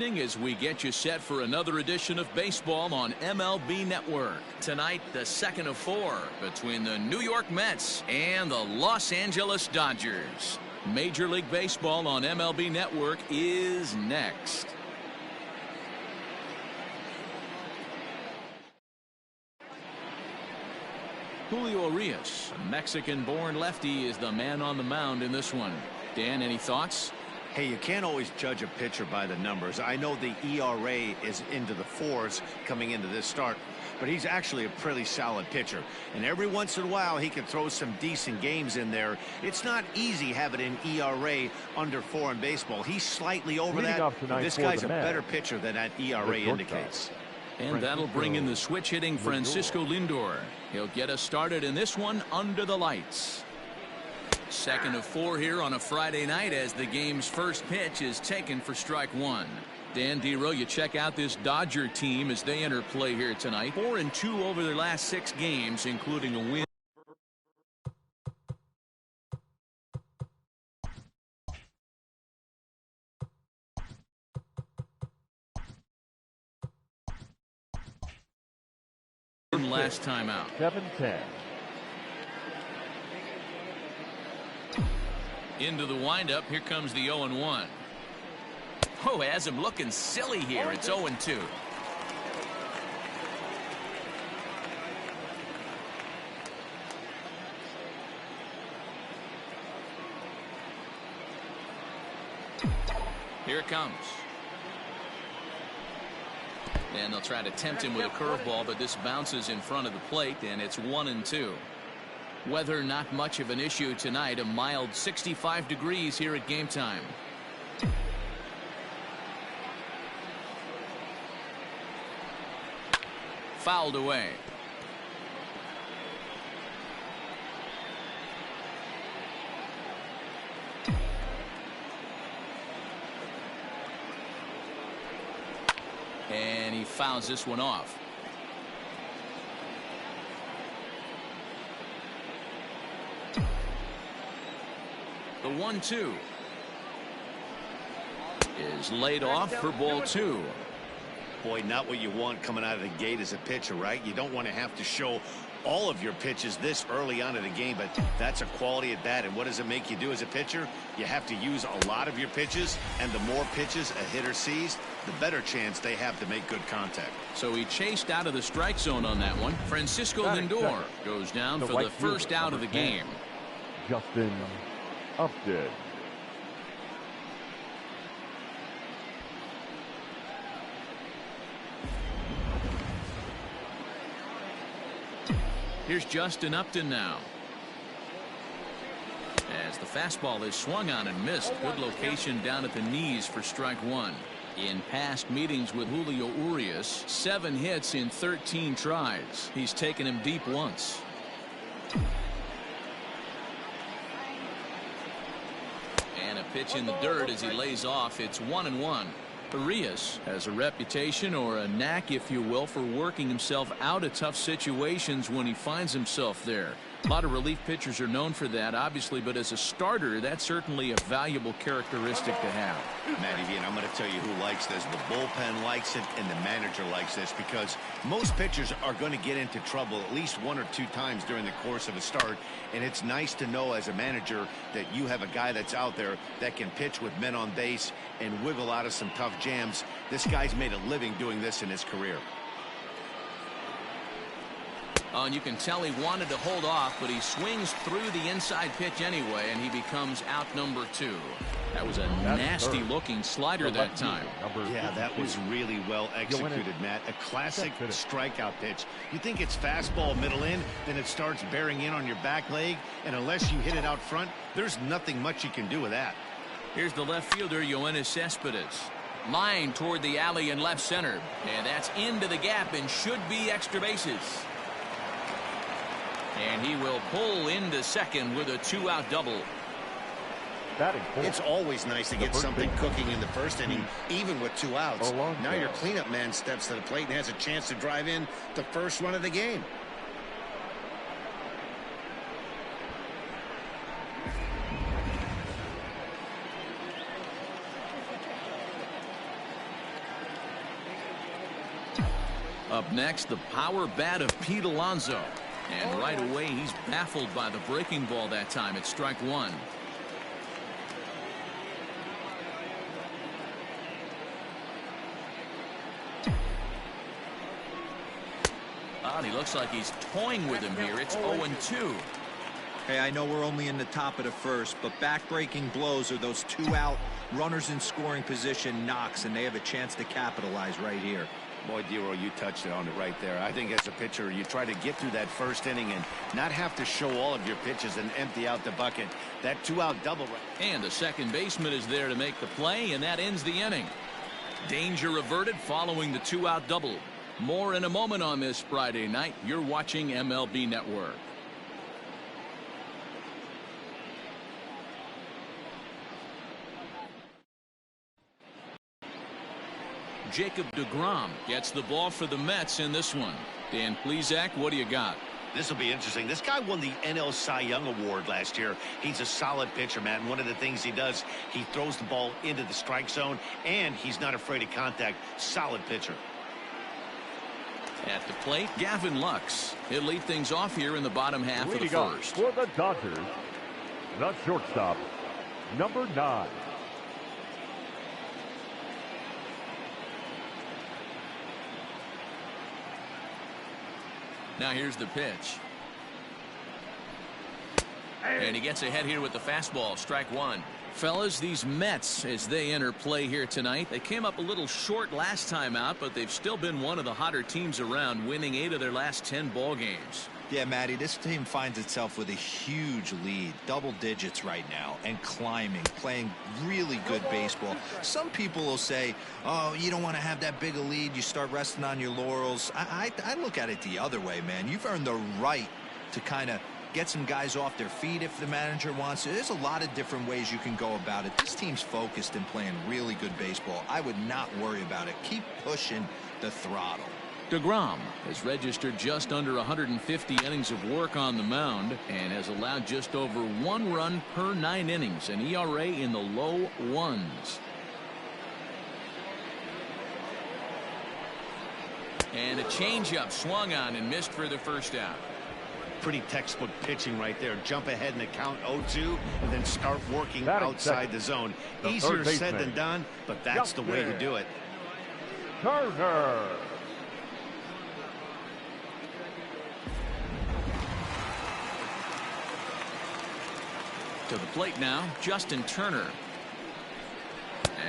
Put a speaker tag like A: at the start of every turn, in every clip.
A: As we get you set for another edition of baseball on MLB Network. Tonight, the second of four between the New York Mets and the Los Angeles Dodgers. Major League Baseball on MLB Network is next. Julio Urias, a Mexican-born lefty, is the man on the mound in this one. Dan, any thoughts?
B: Hey, you can't always judge a pitcher by the numbers. I know the ERA is into the 4s coming into this start, but he's actually a pretty solid pitcher. And every once in a while, he can throw some decent games in there. It's not easy having an ERA under 4 in baseball. He's slightly over that, but this guy's a better pitcher than that ERA indicates.
A: And that'll bring in the switch-hitting Francisco Lindor. He'll get us started in this one under the lights. Second of 4 here on a Friday night as the game's first pitch is taken for strike one. Dan Dero, you check out this Dodger team as they enter play here tonight. 4-2 over their last 6 games, including a win. Last time out.
C: 7-10.
A: Into the windup. Here comes the 0-1. Oh, has him looking silly here. It's 0-2. Here it comes. And they'll try to tempt him with a curveball, but this bounces in front of the plate, and it's 1-2. Weather not much of an issue tonight. A mild 65 degrees here at game time. Fouled away. And he fouls this one off. The 1-2 is laid off for ball 2.
B: Boy, not what you want coming out of the gate as a pitcher, right? You don't want to have to show all of your pitches this early on in the game, but that's a quality at bat. And what does it make you do as a pitcher? You have to use a lot of your pitches, and the more pitches a hitter sees, the better chance they have to make good contact.
A: So he chased out of the strike zone on that one. Francisco Lindor goes down for the first out of the game.
C: Justin Upton.
A: Here's Justin Upton now. As the fastball is swung on and missed. Good location down at the knees for strike one. In past meetings with Julio Urias, 7 hits in 13 tries. He's taken him deep once. And a pitch in the dirt as he lays off. It's 1-1. Urias has a reputation, or a knack if you will, for working himself out of tough situations when he finds himself there. A lot of relief pitchers are known for that, obviously, but as a starter, that's certainly a valuable characteristic to have.
B: Matty V, and I'm going to tell you who likes this. The bullpen likes it, and the manager likes this, because most pitchers are going to get into trouble at least 1 or 2 times during the course of a start, and it's nice to know as a manager that you have a guy that's out there that can pitch with men on base and wiggle out of some tough jams. This guy's made a living doing this in his career.
A: Oh, and you can tell he wanted to hold off, but he swings through the inside pitch anyway, and he becomes out number 2. That was a nasty looking slider that time.
B: Yeah, that was really well executed, Matt. A classic strikeout pitch. You think it's fastball middle in, then it starts bearing in on your back leg, and unless you hit it out front, there's nothing much you can do with that.
A: Here's the left fielder, Yoenis Cespedes. Line toward the alley in left center, and that's into the gap and should be extra bases. And he will pull into second with a 2-out double.
B: It's always nice to get something cooking in the first inning, even with 2 outs. Now your cleanup man steps to the plate and has a chance to drive in the first run of the game.
A: Up next, the power bat of Pete Alonso. And right away, he's baffled by the breaking ball that time. It's strike one. And he looks like he's toying with him here. It's 0-2.
D: Hey, I know we're only in the top of the first, but back-breaking blows are those two-out runners in scoring position knocks, and they have a chance to capitalize right here.
B: Boy, Dero, you touched it on it right there. I think as a pitcher, you try to get through that first inning and not have to show all of your pitches and empty out the bucket. That two-out double.
A: And the second baseman is there to make the play, and that ends the inning. Danger averted following the two-out double. More in a moment on this Friday night. You're watching MLB Network. Jacob deGrom gets the ball for the Mets in this one. Dan Plesac, what do you got?
B: This will be interesting. This guy won the NL Cy Young Award last year. He's a solid pitcher, man. One of the things he does, he throws the ball into the strike zone, and he's not afraid of contact. Solid pitcher.
A: At the plate, Gavin Lux. He'll lead things off here in the bottom half of the first.
C: For the Dodgers, the shortstop, number 9.
A: Now here's the pitch. And he gets ahead here with the fastball. Strike one. Fellas, these Mets, as they enter play here tonight, they came up a little short last time out, but they've still been one of the hotter teams around, winning 8 of their last 10 ball games.
D: Yeah, Matty, this team finds itself with a huge lead, double digits right now, and climbing, playing really good baseball. Some people will say, oh, you don't want to have that big a lead, you start resting on your laurels. I look at it the other way, man. You've earned the right to kind of get some guys off their feet if the manager wants to. There's a lot of different ways you can go about it. This team's focused and playing really good baseball. I would not worry about it. Keep pushing the throttle.
A: deGrom has registered just under 150 innings of work on the mound and has allowed just over 1 run per 9 innings, an ERA in the low 1s. And a changeup swung on and missed for the first out.
B: Pretty textbook pitching right there. Jump ahead in the count 0-2 and then start working
C: Batting
B: outside
C: second.
B: the zone.
C: The
B: Easier
C: third
B: said
C: baseman.
B: than done, but that's the way to do it.
C: Turner.
A: To the plate now, Justin Turner.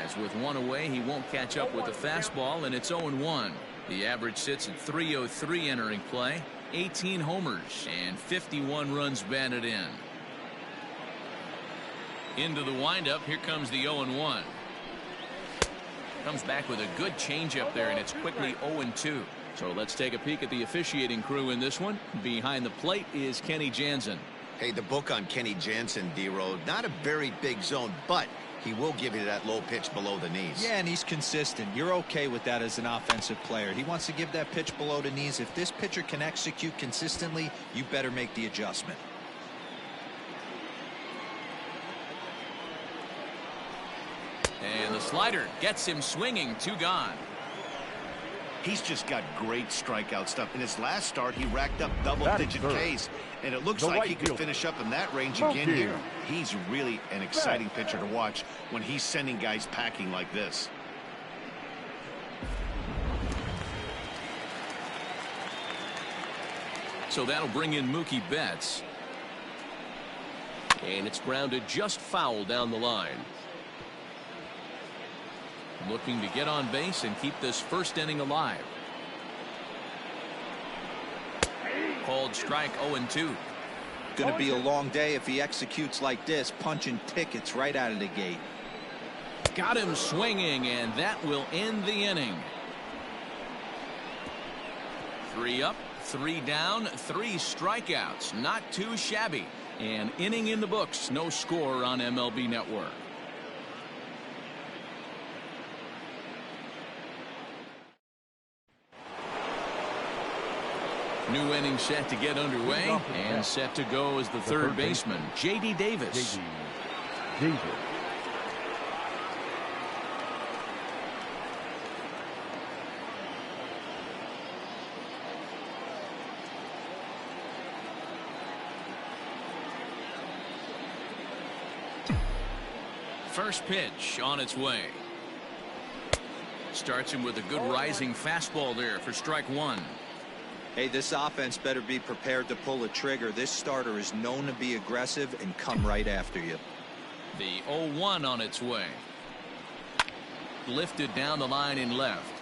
A: As with 1 away, he won't catch up with the fastball, and it's 0-1. The average sits at .303 entering play. 18 homers and 51 runs batted in. Into the windup, here comes the 0-1. Comes back with a good changeup there, and it's quickly 0-2. So let's take a peek at the officiating crew in this one. Behind the plate is Kenny Jansen.
B: Hey, the book on Kenny Jansen, D-Road, not a very big zone, but he will give you that low pitch below the knees.
D: Yeah, and he's consistent. You're okay with that as an offensive player. He wants to give that pitch below the knees. If this pitcher can execute consistently, you better make the adjustment.
A: And the slider gets him swinging. 2 gone.
B: He's just got great strikeout stuff. In his last start, he racked up double-digit Ks, and it looks like he could finish up in that range again here. He's really an exciting pitcher to watch when he's sending guys packing like this.
A: So that'll bring in Mookie Betts. And it's grounded just foul down the line. Looking to get on base and keep this first inning alive. Called strike 0-2.
D: Going to be a long day if he executes like this, punching tickets right out of the gate.
A: Got him swinging, and that will end the inning. 3 up, 3 down, 3 strikeouts. Not too shabby. An inning in the books. No score on MLB Network. New inning set to get underway, and set to go as the third baseman, J.D. Davis.
C: Davis.
A: First pitch on its way. Starts him with a good rising fastball there for strike one.
D: Hey, this offense better be prepared to pull a trigger. This starter is known to be aggressive and come right after you.
A: The 0-1 on its way. Lifted down the line in left.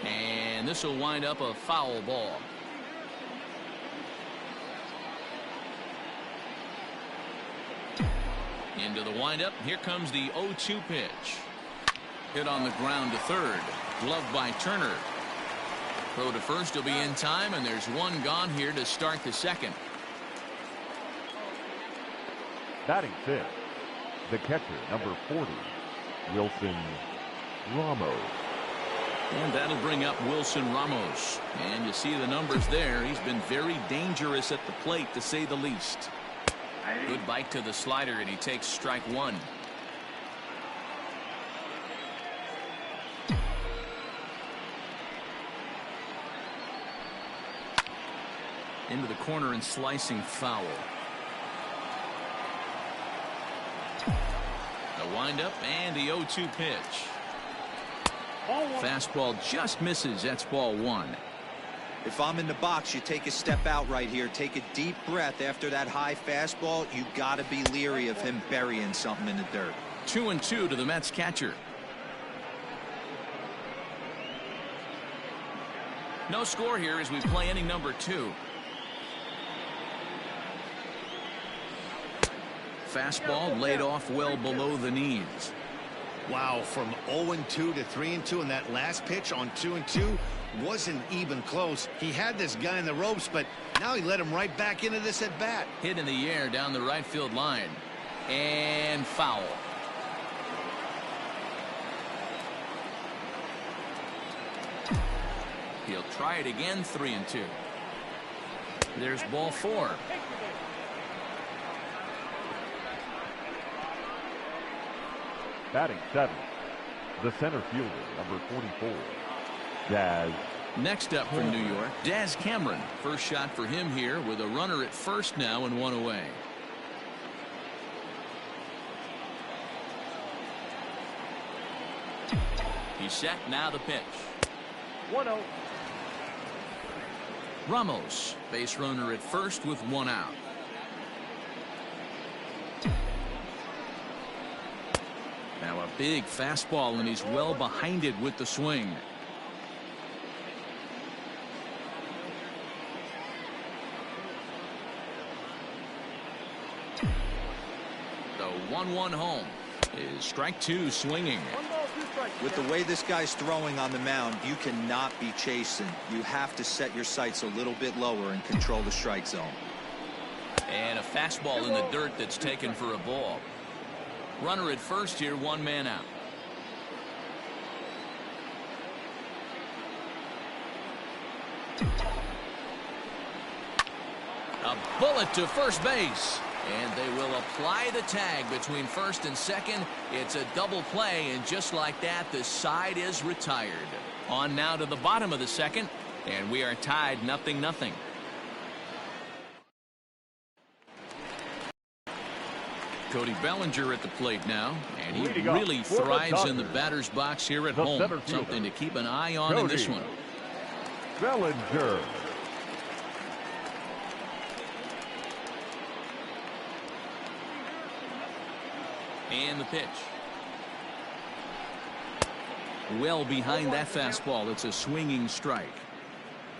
A: And this will wind up a foul ball. Into the windup. Here comes the 0-2 pitch. Hit on the ground to third. Gloved by Turner. Throw to first will be in time, and there's one gone here to start the second.
C: Batting fifth, the catcher, number 40, Wilson Ramos.
A: And that'll bring up Wilson Ramos. And you see the numbers there. He's been very dangerous at the plate, to say the least. Good bite to the slider, and he takes strike one. Into the corner and slicing foul. The windup and the 0-2 pitch. Fastball just misses. That's ball one.
D: If I'm in the box, you take a step out right here. Take a deep breath after that high fastball. You got to be leery of him burying something in the dirt.
A: 2-2 to the Mets catcher. No score here as we play inning number 2. Fastball laid off well below the knees.
B: Wow, from 0-2 to 3-2, and that last pitch on 2-2 wasn't even close. He had this guy in the ropes, but now he let him right back into this at bat.
A: Hit in the air down the right field line. And foul. He'll try it again. 3-2. There's ball 4.
C: Batting seventh, the center fielder, number 44, Daz.
A: Next up from New York, Daz Cameron. First shot for him here with a runner at first now and one away. He's set. Now the pitch.
C: 1-0.
A: Ramos, base runner at first with one out. Now a big fastball, and he's well behind it with the swing. The 1-1 home is strike two swinging.
D: With the way this guy's throwing on the mound, you cannot be chasing. You have to set your sights a little bit lower and control the strike zone.
A: And a fastball in the dirt that's taken for a ball. Runner at first here, one man out. A bullet to first base. And they will apply the tag between first and second. It's a double play, and just like that, the side is retired. On now to the bottom of the second, and we are tied 0-0. Cody Bellinger at the plate now, and he really thrives in the batter's box here at home. Something to keep an eye on in this one.
C: Bellinger.
A: And the pitch. Well behind that fastball. It's a swinging strike.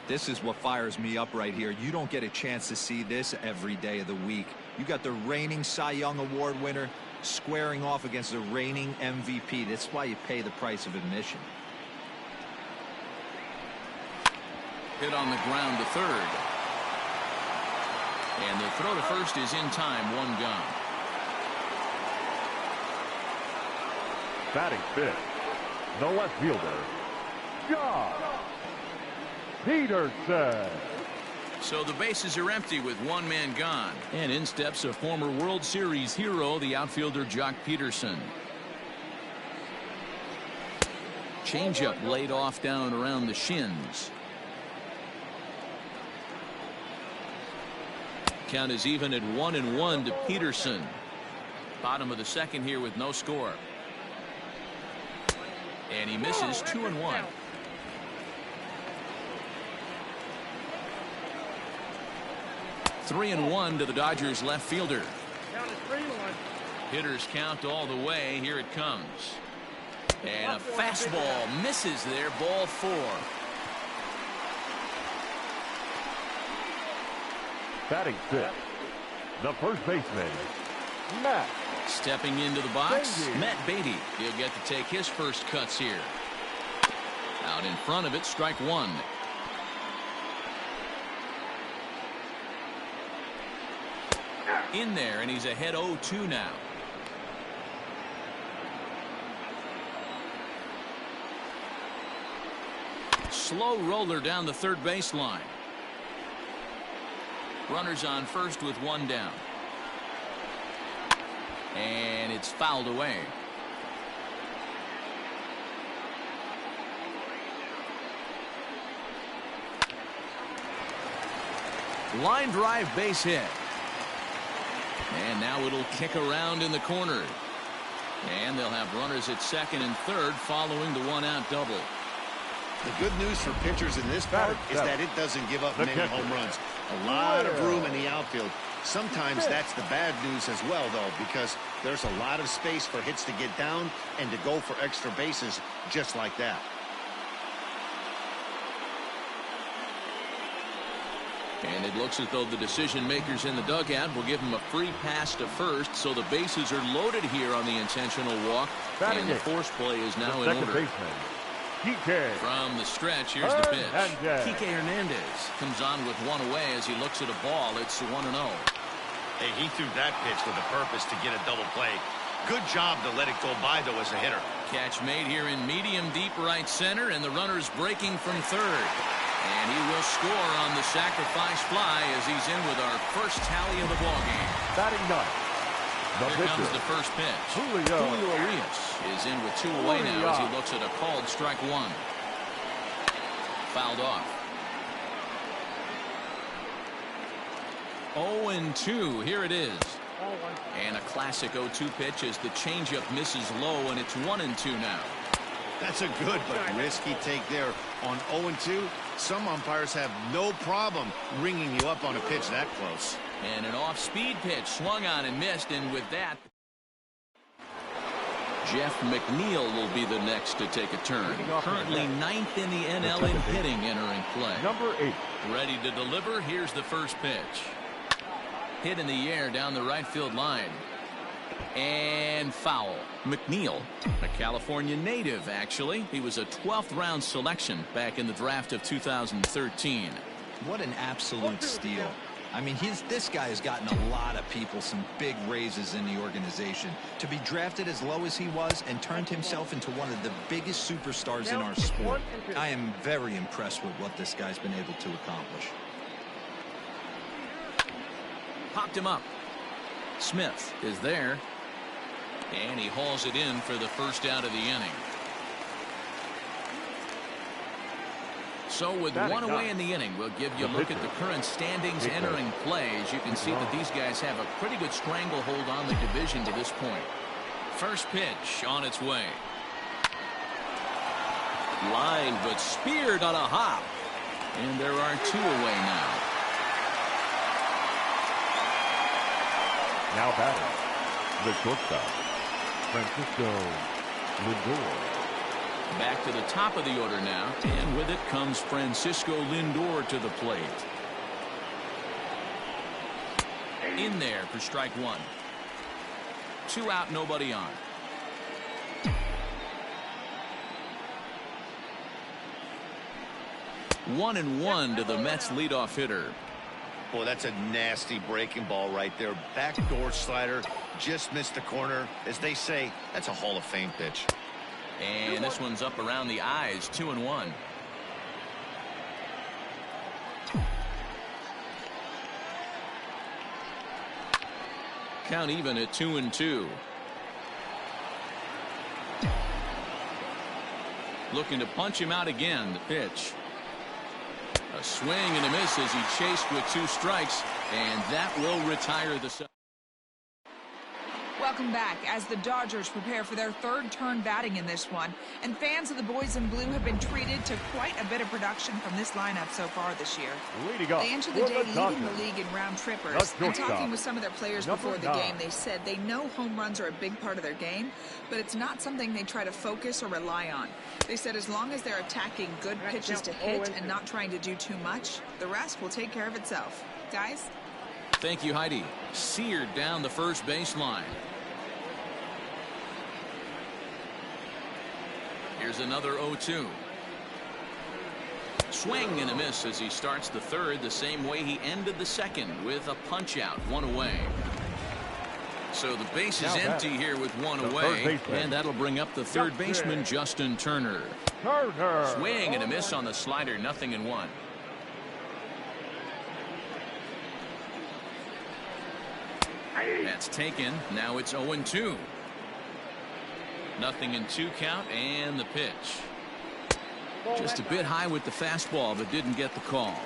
D: This is what fires me up right here. You don't get a chance to see this every day of the week. You got the reigning Cy Young Award winner squaring off against the reigning MVP. That's why you pay the price of admission.
A: Hit on the ground to third. And the throw to first is in time. One gone.
C: Batting fifth, the left fielder, Josh Peterson.
A: So the bases are empty with one man gone. And in steps a former World Series hero, the outfielder Jock Peterson. Changeup laid off down around the shins. Count is even at 1-1 to Peterson. Bottom of the second here with no score. And he misses 2-1. Three and one to the Dodgers left fielder. Hitters count all the way. Here it comes. And a fastball misses there. Ball 4.
C: Batting 6, the first baseman, Matt.
A: Stepping into the box, Matt Beatty. He'll get to take his first cuts here. Out in front of it, strike 1. In there, and he's ahead 0-2 now. Slow roller down the third baseline. Runners on first with 1 down. And it's fouled away. Line drive base hit. And now it'll kick around in the corner. And they'll have runners at second and third following the 1-out double.
B: The good news for pitchers in this part is that it doesn't give up many home runs. A lot of room in the outfield. Sometimes that's the bad news as well, though, because there's a lot of space for hits to get down and to go for extra bases just like that.
A: And it looks as though the decision makers in the dugout will give him a free pass to first, so the bases are loaded here on the intentional walk. And the force play is now in order. From the stretch, here's the pitch. Kike Hernandez comes on with 1 away as he looks at a ball. It's 1-0.
B: Hey, he threw that pitch with a purpose to get a double play. Good job to let it go by, though, as a hitter.
A: Catch made here in medium deep right center, and the runner's breaking from third. And he will score on the sacrifice fly as he's in with our first tally of the ballgame.
C: Batting 9.
A: Here comes the first pitch. Julio Urias is in with 2 away now as he looks at a called strike 1. Fouled off. 0-2. Here it is. And a classic 0-2 pitch as the changeup misses low, and it's 1-2 now.
B: That's a good but risky take there on 0-2. Some umpires have no problem ringing you up on a pitch that close.
A: And an off-speed pitch swung on and missed, and with that, Jeff McNeil will be the next to take a turn. Currently 9th in the NL in hitting entering play.
C: Number 8.
A: Ready to deliver. Here's the first pitch. Hit in the air down the right field line. And foul. McNeil, a California native, actually. He was a 12th round selection back in the draft of 2013.
D: What an absolute steal. I mean, this guy has gotten a lot of people some big raises in the organization. To be drafted as low as he was and turned himself into one of the biggest superstars in our sport. I am very impressed with what this guy's been able to accomplish.
A: Popped him up. Smith is there. And he hauls it in for the first out of the inning. So with 1 away in the inning, we'll give you a look at the current standings entering play. As you can see that these guys have a pretty good stranglehold on the division to this point. First pitch on its way. Line but speared on a hop. And there are 2 away now.
C: Now batting, the shortstop, Francisco Lindor.
A: Back to the top of the order now, and with it comes Francisco Lindor to the plate. In there for strike 1. 2 out, nobody on. One and one to the Mets leadoff hitter.
B: Boy, that's a nasty breaking ball right there. Backdoor slider, just missed the corner. As they say, that's a Hall of Fame pitch.
A: And this one's up around the eyes. 2-1. Count even at 2-2. Looking to punch him out again. The pitch. A swing and a miss as he chased with 2 strikes, and that will retire the.
E: Welcome back as the Dodgers prepare for their third turn batting in this one. And fans of the boys in blue have been treated to quite a bit of production from this lineup so far this year. They entered the day leading the league in round trippers. And talking with some of their players before the game, they said they know home runs are a big part of their game, but it's not something they try to focus or rely on. They said as long as they're attacking good pitches to hit and not trying to do too much, the rest will take care of itself. Guys?
A: Thank you, Heidi. Seared down the first baseline. Here's another 0-2. Swing and a miss as he starts the third the same way he ended the second with a punch out, one away. So the base is empty here with one away, and that'll bring up the third baseman, Justin Turner. Swing and a miss on the slider, 0-1. That's taken. Now it's 0-2. 0-2 count, and the pitch. Just a bit high with the fastball, but didn't get the call.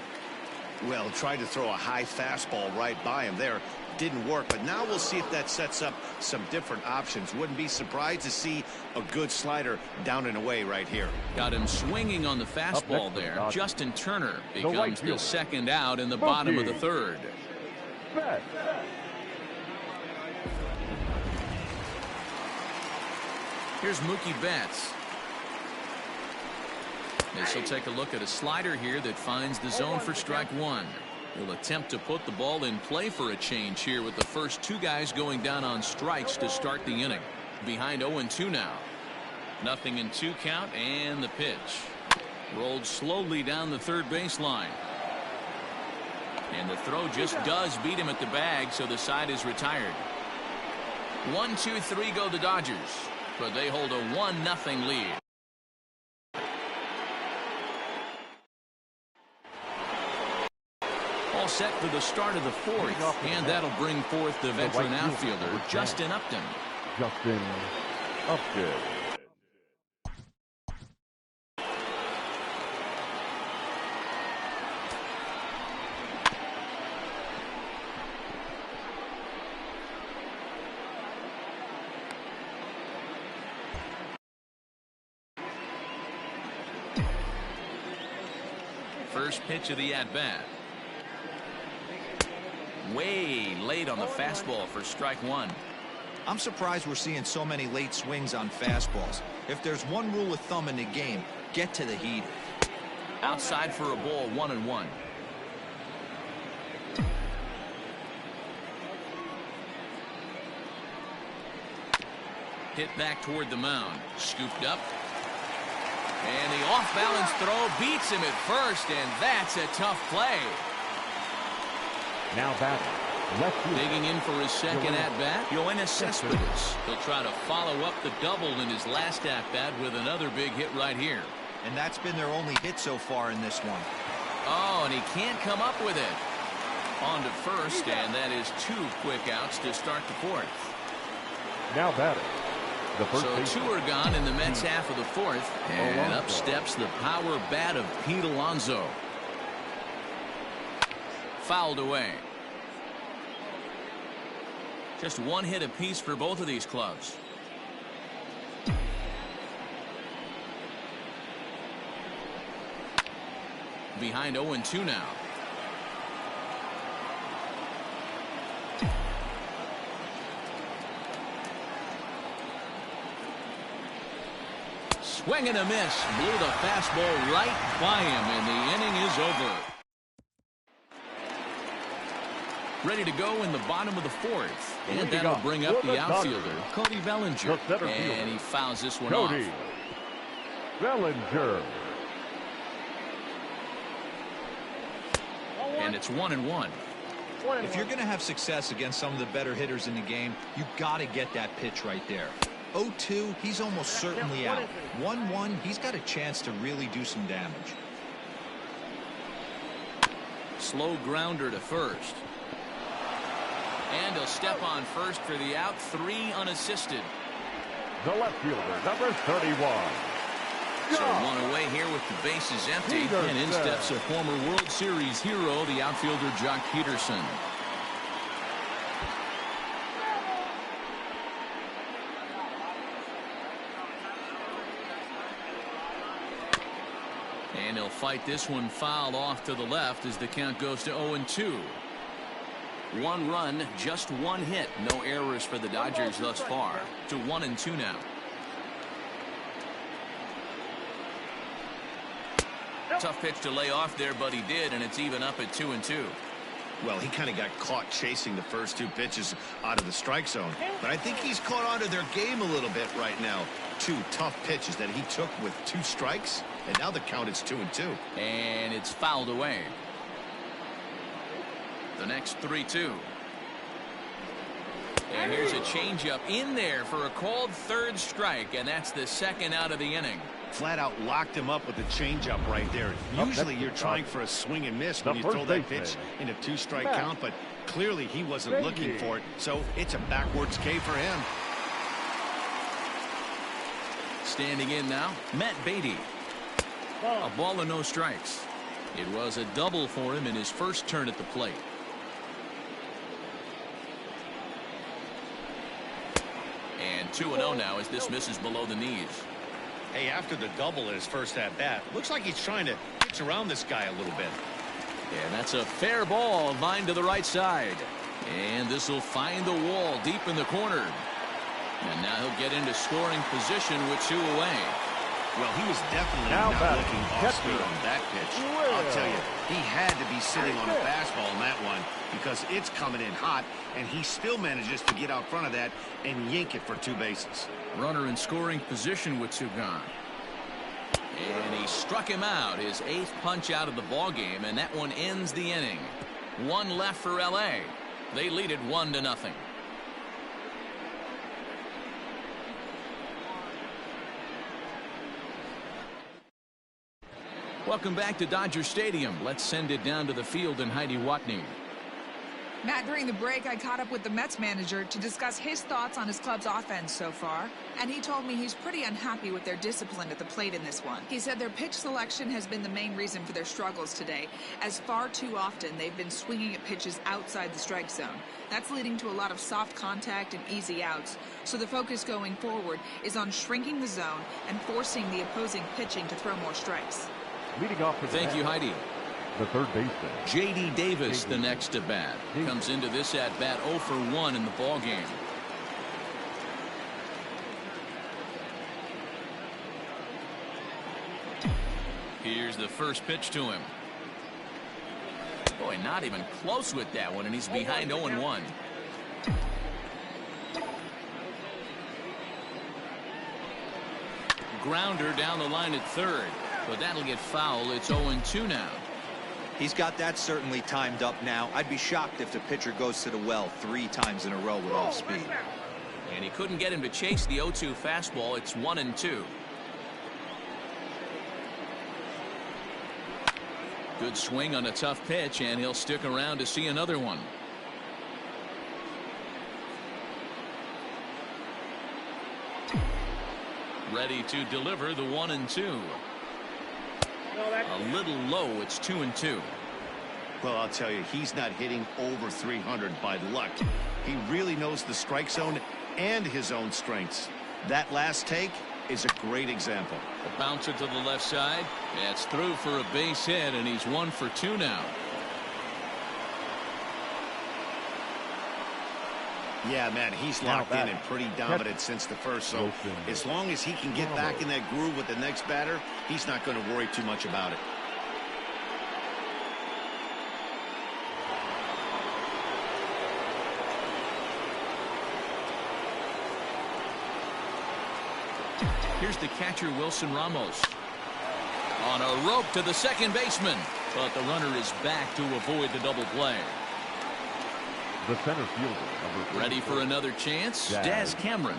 B: Well, tried to throw a high fastball right by him there. Didn't work, but now we'll see if that sets up some different options. Wouldn't be surprised to see a good slider down and away right here.
A: Got him swinging on the fastball there. Justin Turner becomes the second out in the bottom of the third. Here's Mookie Betts. This will take a look at a slider here that finds the zone for strike one. Will attempt to put the ball in play for a change here with the first two guys going down on strikes to start the inning. Behind 0-2 now. 0-2 count, and the pitch. Rolled slowly down the third baseline. And the throw just does beat him at the bag, so the side is retired. 1-2-3 go the Dodgers, but they hold a 1-0 lead. All set for the start of the fourth, and that'll bring forth the veteran outfielder, Justin Upton.
C: Justin Upton.
A: First pitch of the at-bat. Way late on the fastball for strike one.
D: I'm surprised we're seeing so many late swings on fastballs. If there's one rule of thumb in the game, get to the heater.
A: Outside for a ball, 1-1. Hit back toward the mound. Scooped up. And the off-balance throw beats him at first, and that's a tough play.
C: Now batting, left field.
A: Digging in for his second at-bat, Yoenis Cespedes. He'll try to follow up the double in his last at-bat with another big hit right here.
D: And that's been their only hit so far in this one.
A: Oh, and he can't come up with it. On to first, and that is two quick outs to start the fourth.
C: Now batting.
A: So two are gone in the Mets half of the fourth, and up steps the power bat of Pete Alonso. Fouled away. Just one hit apiece for both of these clubs. Behind 0-2 now. Swing and a miss. Blew the fastball right by him, and the inning is over. Ready to go in the bottom of the fourth. And that'll bring up the outfielder, Cody Bellinger. And he fouls this one off.
C: Bellinger.
A: And it's 1-1.
D: If you're going to have success against some of the better hitters in the game, you got to get that pitch right there. 0-2, he's almost certainly out. 1-1, he's got a chance to really do some damage.
A: Slow grounder to first. And he'll step on first for the out, 3 unassisted.
C: The left fielder, number 31.
A: So one away here with the bases empty. And in steps a former World Series hero, the outfielder Jock Peterson. And he'll fight this one foul off to the left as the count goes to 0-2. 1 run, just 1 hit. No errors for the Dodgers thus far. To 1-2 now. Tough pitch to lay off there, but he did, and it's even up at 2-2.
B: Well, he kind of got caught chasing the first 2 pitches out of the strike zone. But I think he's caught onto their game a little bit right now. 2 tough pitches that he took with 2 strikes, and now the count is 2-2.
A: And it's fouled away. The next 3-2. And here's a changeup in there for a called 3rd strike, and that's the 2nd out of the inning.
B: Flat out locked him up with a changeup right there. Usually you're trying for a swing and miss when you throw that pitch in a 2-strike count, but clearly he wasn't looking for it, so it's a backwards K for him.
A: Standing in now, Matt Beatty. A ball and no strikes. It was a double for him in his first turn at the plate. And 2-0 now as this misses below the knees.
B: Hey, after the double in his first at-bat, looks like he's trying to pitch around this guy a little bit.
A: And that's a fair ball, lined to the right side. And this will find the wall deep in the corner. And now he'll get into scoring position with 2 away.
B: Well, he was definitely not looking off speed on that pitch. I'll tell you, he had to be sitting on a fastball on that one because it's coming in hot, and he still manages to get out front of that and yank it for 2 bases.
A: Runner in scoring position with 2 gone. And he struck him out, his 8th punch out of the ball game, and that one ends the inning. 1 left for LA. They lead it 1-0. Welcome back to Dodger Stadium. Let's send it down to the field and Heidi Watney.
E: Matt, during the break, I caught up with the Mets manager to discuss his thoughts on his club's offense so far, and he told me he's pretty unhappy with their discipline at the plate in this one. He said their pitch selection has been the main reason for their struggles today, as far too often they've been swinging at pitches outside the strike zone. That's leading to a lot of soft contact and easy outs, so the focus going forward is on shrinking the zone and forcing the opposing pitching to throw more strikes.
C: Leading off for
A: Thank you, Heidi.
C: The third baseman,
A: J.D. Davis, the next at bat, comes into this at bat 0 for 1 in the ball game. Here's the first pitch to him. Boy, not even close with that one, and he's behind 0-1. Grounder down the line at 3rd. But that'll get foul. It's 0-2 now.
F: He's got that certainly timed up now. I'd be shocked if the pitcher goes to the well 3 times in a row with off speed.
A: And he couldn't get him to chase the 0-2 fastball. It's 1-2. Good swing on a tough pitch, and he'll stick around to see another one. Ready to deliver the 1-2. A little low. It's 2-2.
B: Well, I'll tell you, he's not hitting over 300 by luck. He really knows the strike zone and his own strengths. That last take is a great example.
A: A bouncer to the left side. That's through for a base hit, and he's 1 for 2 now.
B: Yeah, man, he's locked in and pretty dominant since the first, so as long as he can get back in that groove with the next batter, he's not going to worry too much about it.
A: Here's the catcher, Wilson Ramos. On a rope to the second baseman, but the runner is back to avoid the double play.
C: the center fielder.
A: Ready for another chance? Daz Cameron.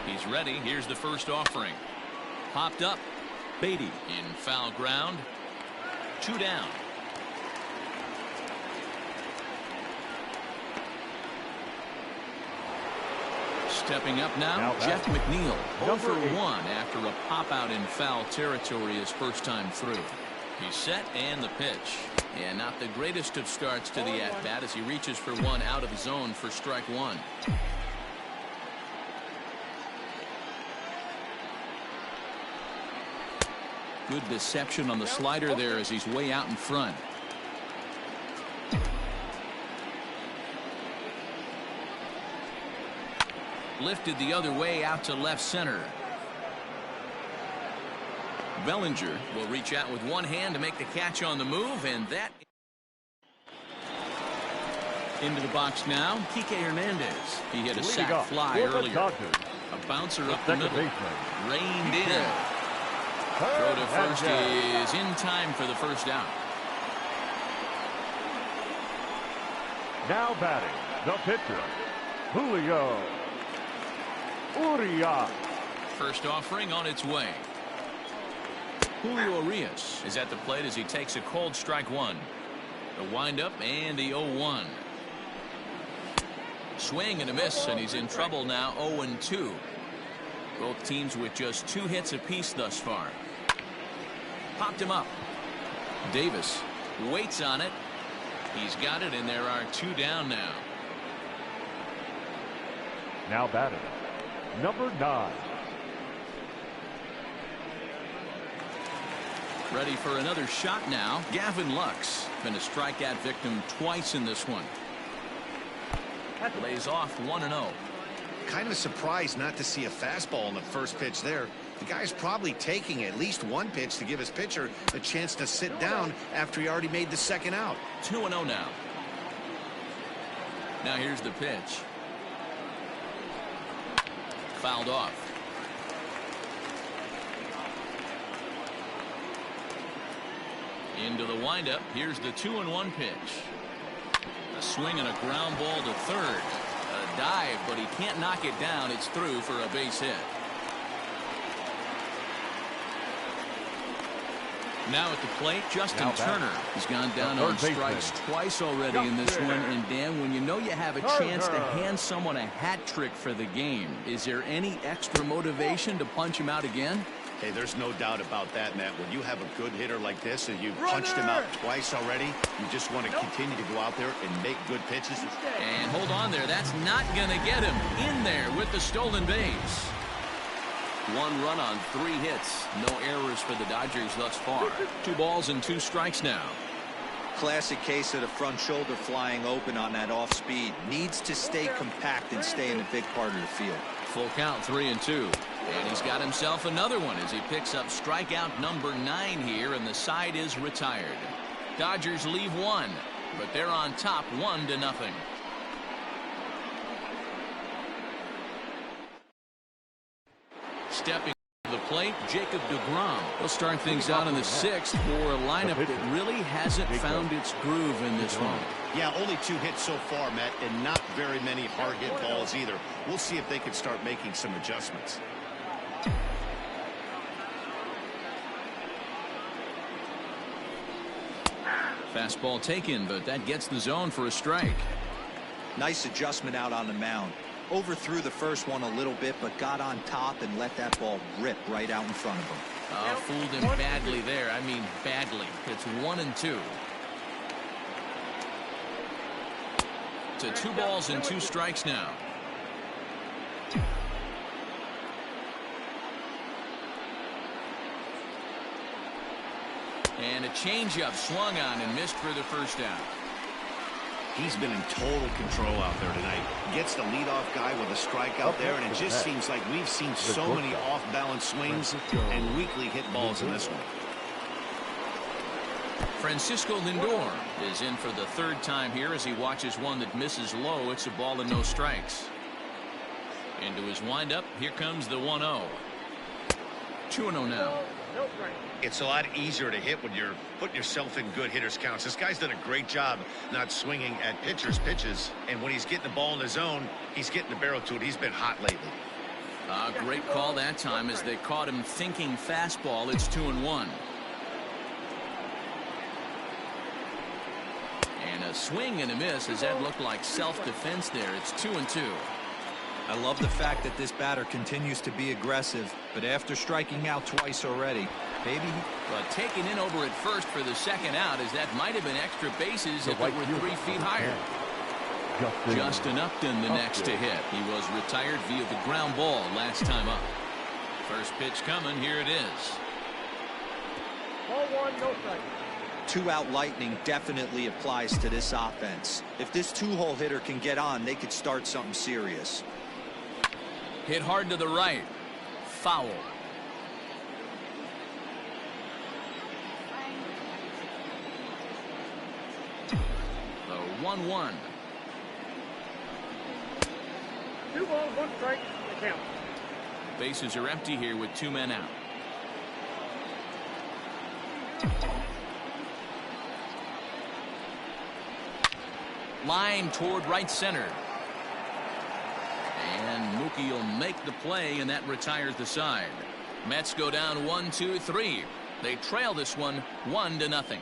A: He's ready. Here's the first offering. Popped up. Beatty in foul ground. 2 down. Stepping up now Jeff McNeil. 0 for 1 after a pop out in foul territory his first time through. He's set and the pitch. And not the greatest of starts to the at-bat as he reaches for one out of the zone for strike one. Good deception on the slider there as he's way out in front. Lifted the other way out to left center. Bellinger will reach out with one hand to make the catch on the move, and that into the box now. Kike Hernandez. He hit a sac fly earlier. A bouncer up the middle. Reined in. Throw to first is in time for the first out.
C: Now batting, the pitcher, Julio Urias.
A: First offering on its way. Julio Urias is at the plate as he takes a cold strike one. The windup and the 0-1. Swing and a miss, and he's in trouble now. 0-2. Both teams with just 2 hits apiece thus far. Popped him up. Davis waits on it. He's got it, and there are 2 down now.
C: Now batting, number 9.
A: Ready for another shot now. Gavin Lux been a strikeout victim twice in this one. Lays off 1-0.
B: Kind of surprised not to see a fastball on the first pitch there. The guy's probably taking at least one pitch to give his pitcher a chance to sit down after he already made the second out.
A: 2-0 now. Now here's the pitch. Fouled off. Into the windup. Here's the 2-1 pitch. A swing and a ground ball to third. A dive, but he can't knock it down. It's through for a base hit. Now at the plate, Justin Turner. He's gone down on strikes twice already in this one. And Dan, when you know you have a chance to hand someone a hat trick for the game, is there any extra motivation to punch him out again?
B: Hey, there's no doubt about that, Matt. When you have a good hitter like this and you punched him out twice already, you just want to continue to go out there and make good pitches.
A: And hold on there. That's not going to get him in there with the stolen base. 1 run on 3 hits. No errors for the Dodgers thus far. 2 balls and 2 strikes now.
F: Classic case of the front shoulder flying open on that off speed. Needs to stay compact and stay in the big part of the field.
A: Full count, 3-2. And he's got himself another one as he picks up strikeout number 9 here, and the side is retired. Dodgers leave 1, but they're on top 1-0. Stepping to the plate, Jacob deGrom. He'll start things out in the 6th for a lineup that really hasn't found its groove in this one.
B: Yeah, only 2 hits so far, Matt, and not very many hard hit balls either. We'll see if they can start making some adjustments.
A: Fastball taken, but that gets the zone for a strike.
F: Nice adjustment out on the mound. Overthrew the first one a little bit, but got on top and let that ball rip right out in front of him.
A: Fooled him badly there. I mean badly. It's 1-2. To 2 balls and 2 strikes now. And a changeup swung on and missed for the first out.
B: He's been in total control out there tonight. Gets the leadoff guy with a strike out there, and it just seems like we've seen so many off-balance swings and weakly hit balls in this one.
A: Francisco Lindor is in for the 3rd time here as he watches one that misses low. It's a ball and no strikes. Into his windup. Here comes the 1-0. 2-0 now.
B: It's a lot easier to hit when you're putting yourself in good hitters counts. This guy's done a great job not swinging at pitchers' pitches, and when he's getting the ball in the zone, he's getting the barrel to it. He's been hot lately.
A: Great call that time as they caught him thinking fastball. It's 2-1. And a swing and a miss as that looked like self-defense there. It's 2-2.
F: I love the fact that this batter continues to be aggressive, but after striking out twice already, maybe.
A: But taken in over at first for the second out, as that might have been extra bases if it were 3 feet higher. Justin Upton the next to hit. He was retired via the ground ball last time up. First pitch coming. Here it is.
C: Ball one, no strike.
F: Two-out lightning definitely applies to this offense. If this two-hole hitter can get on, they could start something serious.
A: Hit hard to the right. Foul. The 1-1.
C: 2 balls, 1 strike. The count.
A: Bases are empty here with 2 men out. Line toward right center. And Mookie will make the play, and that retires the side. Mets go down 1-2-3. They trail this one 1-0.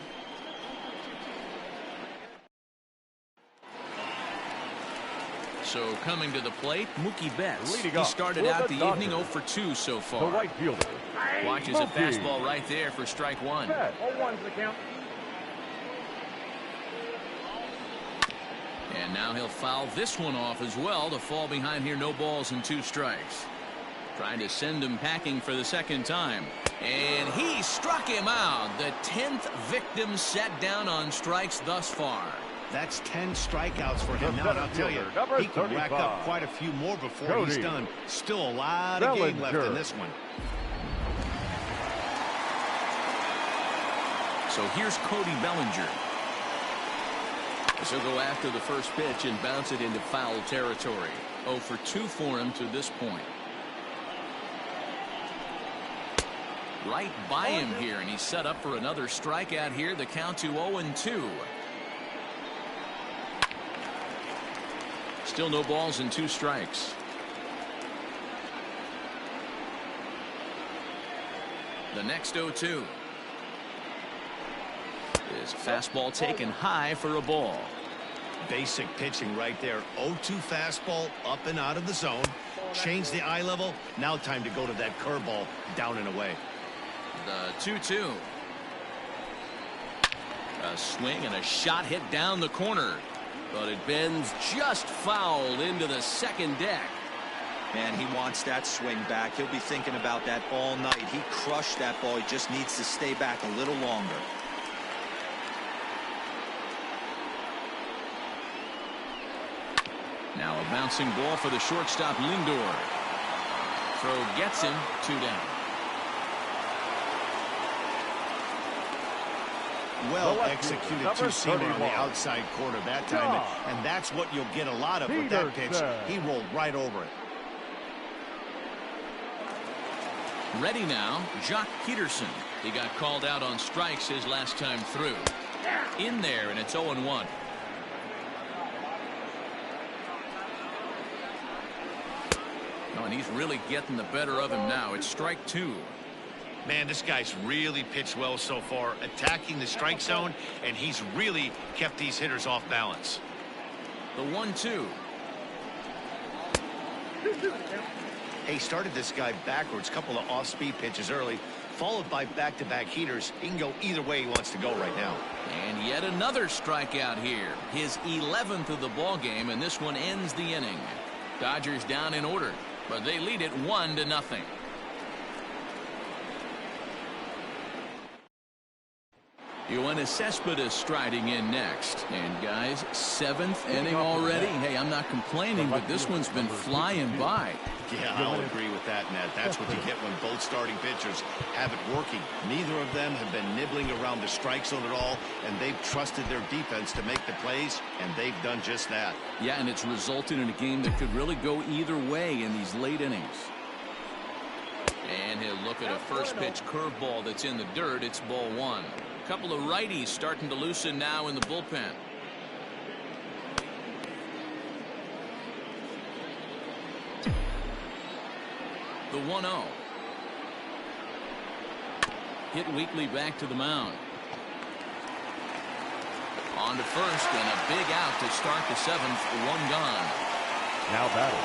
A: So coming to the plate, Mookie Betts. He started out the evening 0 for 2 so far.
C: The right fielder.
A: Watches a fastball right there for strike 1.
C: 0-1's the count.
A: And now he'll foul this one off as well to fall behind here. No balls and 2 strikes. Trying to send him packing for the second time. And he struck him out. The 10th victim set down on strikes thus far.
B: That's 10 strikeouts for him now, and I'll tell you, he can rack up quite a few more before he's done. Still a lot of game left in this one.
A: So here's Cody Bellinger. So go after the first pitch and bounce it into foul territory. 0 for 2 for him to this point. Right by him here, and he's set up for another strikeout here. The count to 0-2. Still no balls and 2 strikes. The next 0-2. His fastball taken high for a ball.
B: Basic pitching right there. 0-2 fastball up and out of the zone. Change the eye level. Now time to go to that curveball down and away.
A: The 2-2. A swing and a shot hit down the corner. But it bends just foul into the second deck.
F: Man, he wants that swing back. He'll be thinking about that all night. He crushed that ball. He just needs to stay back a little longer.
A: Now a bouncing ball for the shortstop Lindor. Throw gets him 2 down.
B: Well executed 2-seamer on the outside corner that time, and that's what you'll get a lot of with that pitch. He rolled right over it.
A: Ready now, Jock Peterson. He got called out on strikes his last time through. In there, and it's 0-1. Oh, and he's really getting the better of him now. It's strike 2.
B: Man, this guy's really pitched well so far, attacking the strike zone, and he's really kept these hitters off balance.
A: The 1-2.
B: Hey, started this guy backwards, couple of off-speed pitches early, followed by back-to-back heaters. He can go either way he wants to go right now.
A: And yet another strikeout here. His 11th of the ball game, and this one ends the inning. Dodgers down in order, but they lead it 1-0. Yoenis Cespedes striding in next. And guys, 7th inning already. Hey, I'm not complaining, but this one's been flying by.
B: Yeah, I'll agree with that, Ned. That's what you get when both starting pitchers have it working. Neither of them have been nibbling around the strike zone at all, and they've trusted their defense to make the plays, and they've done just that.
A: Yeah, and it's resulted in a game that could really go either way in these late innings. And he'll look at a first pitch curveball that's in the dirt. It's ball 1. A couple of righties starting to loosen now in the bullpen. The 1-0. Hit weakly back to the mound. On to first, and a big out to start the 7th. 1 gone.
C: Now battle.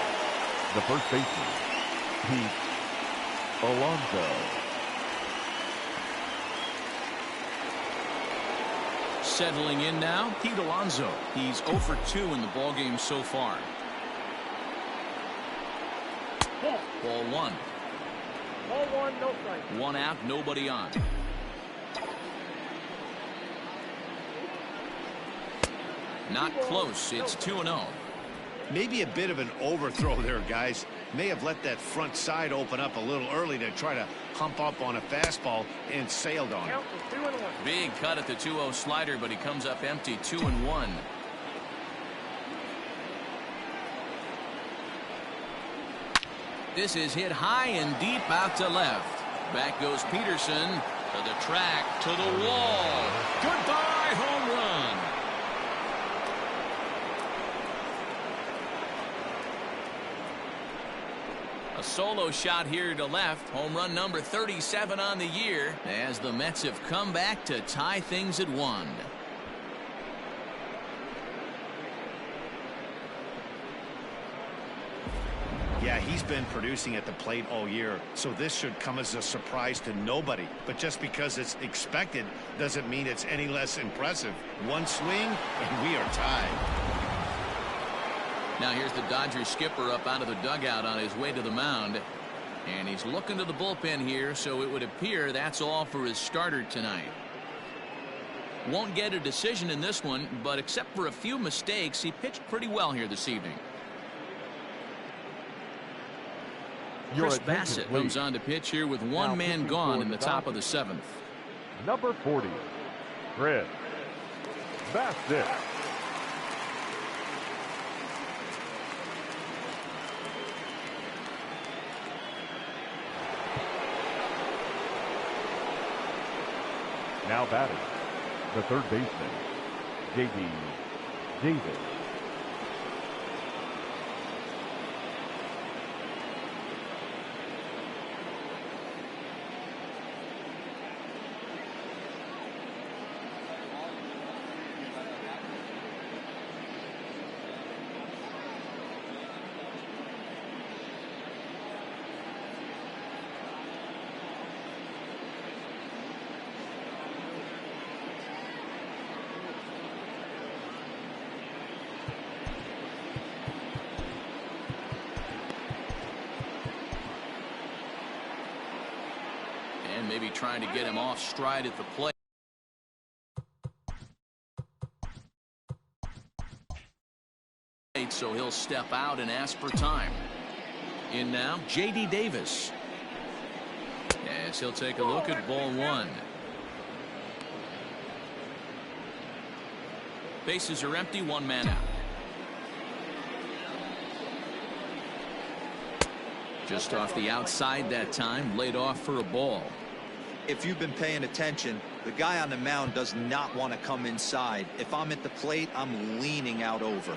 C: The first baseman, Pete Alonso.
A: Settling in now, Pete Alonso. He's 0 for 2 in the ballgame so far. Ball 1.
C: Ball 1, no strike.
A: 1 out, nobody on. Not close. It's 2-0.
B: Maybe a bit of an overthrow there, guys. May have let that front side open up a little early to try to hump up on a fastball and sailed on it.
A: Big cut at the 2-0 slider, but he comes up empty. 2-1. This is hit high and deep out to left. Back goes Peterson to the track, to the wall. Goodbye, home run. A solo shot here to left. Home run number 37 on the year as the Mets have come back to tie things at 1.
B: Yeah, he's been producing at the plate all year, so this should come as a surprise to nobody. But just because it's expected doesn't mean it's any less impressive. One swing, and we are tied.
A: Now here's the Dodgers skipper up out of the dugout on his way to the mound. And he's looking to the bullpen here, so it would appear that's all for his starter tonight. Won't get a decision in this one, but except for a few mistakes, he pitched pretty well here this evening. Chris Bassett comes on to pitch here with one man gone in the top of the 7th.
C: Number 40, Chris Bassett. Now batting, the third baseman, J.D. Davis.
A: Maybe trying to get him off stride at the plate. So he'll step out and ask for time. In now, J.D. Davis. As he'll take a look at ball 1. Bases are empty, one man out. Just off the outside that time, laid off for a ball.
F: If you've been paying attention, the guy on the mound does not want to come inside. If I'm at the plate, I'm leaning out over.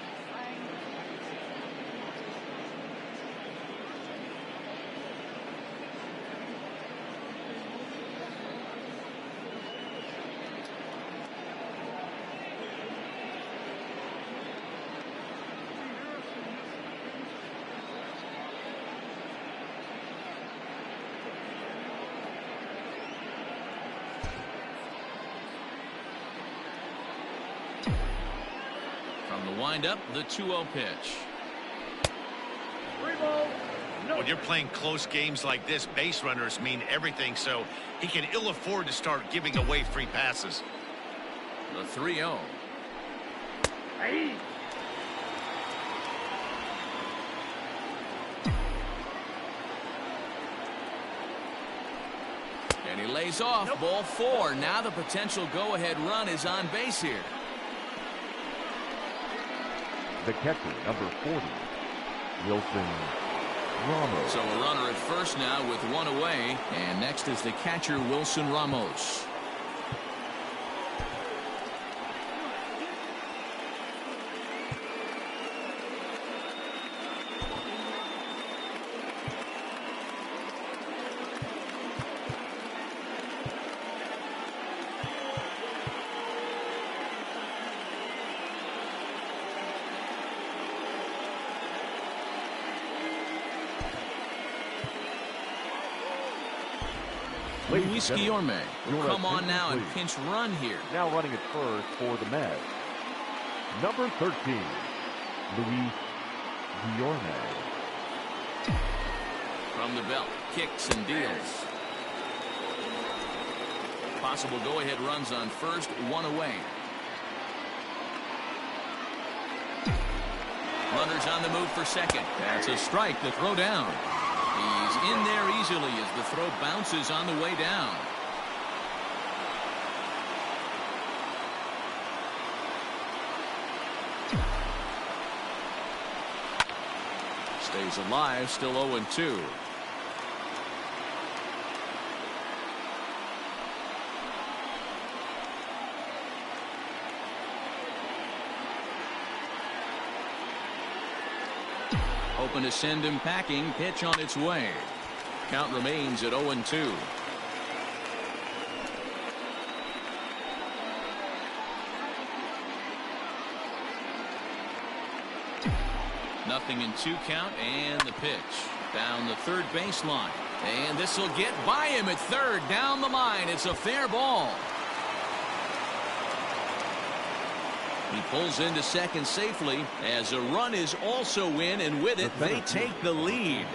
A: Wind up the 2-0 pitch.
B: When you're playing close games like this, base runners mean everything, so he can ill afford to start giving away free passes.
A: The 3-0. And he lays off. Ball 4. Now the potential go-ahead run is on base here.
C: The catcher, number 40, Wilson Ramos.
A: So a runner at first now with one away. And next is the catcher, Wilson Ramos. Luis Guillorme will come on now and pinch run here.
C: Now running at first for the Mets. Number 13, Luis Guillorme.
A: From the belt, kicks and deals. Possible go-ahead runs on first, one away. Runners on the move for second. That's a strike. The throw down. He's in there easily as the throw bounces on the way down. Stays alive, still 0-2. Hoping to send him packing. Pitch on its way. Count remains at 0-2. Nothing in 2 count, and the pitch down the third baseline. And this will get by him at third. Down the line. It's a fair ball. He pulls into second safely as a run is also in, and with it, they take the lead.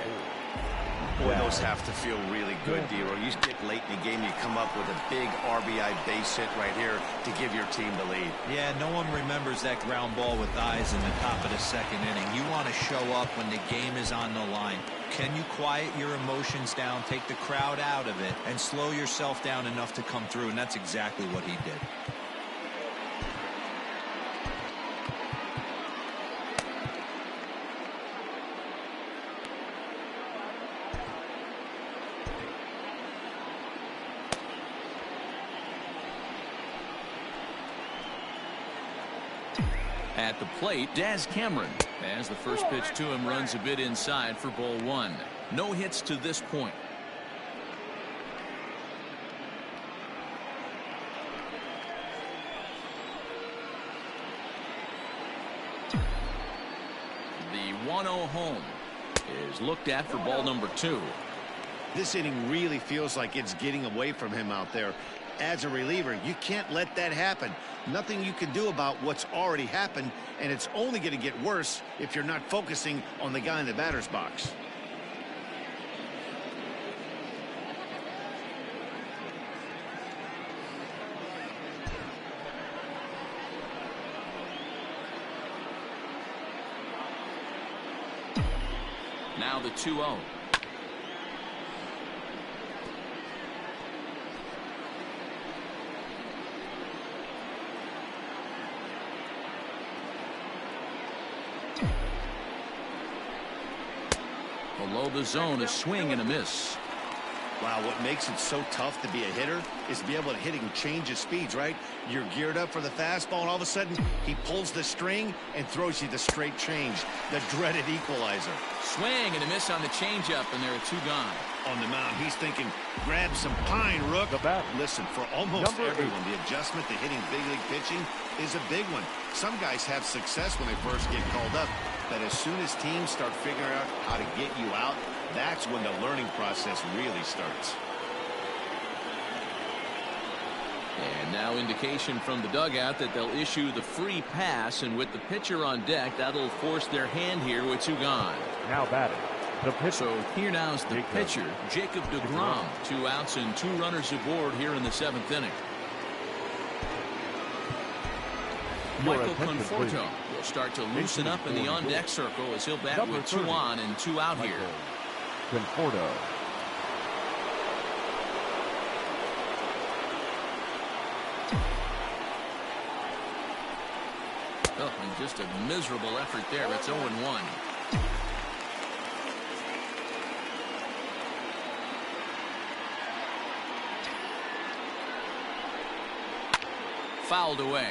B: Boy, those have to feel really good, D-Roy. You get late in the game, you come up with a big RBI base hit right here to give your team the lead.
D: Yeah, no one remembers that ground ball with eyes in the top of the second inning. You want to show up when the game is on the line. Can you quiet your emotions down, take the crowd out of it, and slow yourself down enough to come through? And that's exactly what he did.
A: At the plate, Daz Cameron, as the first pitch to him runs a bit inside for ball 1. No hits to this point. The 1-0 home is looked at for ball number 2.
B: This inning really feels like it's getting away from him out there. As a reliever, you can't let that happen. Nothing you can do about what's already happened, and it's only going to get worse if you're not focusing on the guy in the batter's box.
A: Now the 2-0. Below the zone, a swing and a miss.
B: Wow, what makes it so tough to be a hitter is to be able to hit and change his speeds, right? You're geared up for the fastball, and all of a sudden, he pulls the string and throws you the straight change, the dreaded equalizer.
A: Swing and a miss on the changeup, and there are 2 gone.
B: On the mound, he's thinking, grab some pine, Rook.
C: The bat.
B: Listen, for almost everyone, the adjustment to hitting big league pitching is a big one. Some guys have success when they first get called up, but as soon as teams start figuring out how to get you out, that's when the learning process really starts.
A: And now indication from the dugout that they'll issue the free pass, and with the pitcher on deck, that'll force their hand here with 2 gone.
C: Now batting. The pitcher.
A: So here now is the pitcher, Jacob deGrom. 2 outs and 2 runners aboard here in the 7th inning. Michael Conforto will start to loosen up in the on-deck circle as he'll bat with 2 on and 2 out here.
C: Conforto.
A: Oh, and just a miserable effort there. It's 0-1. Fouled away.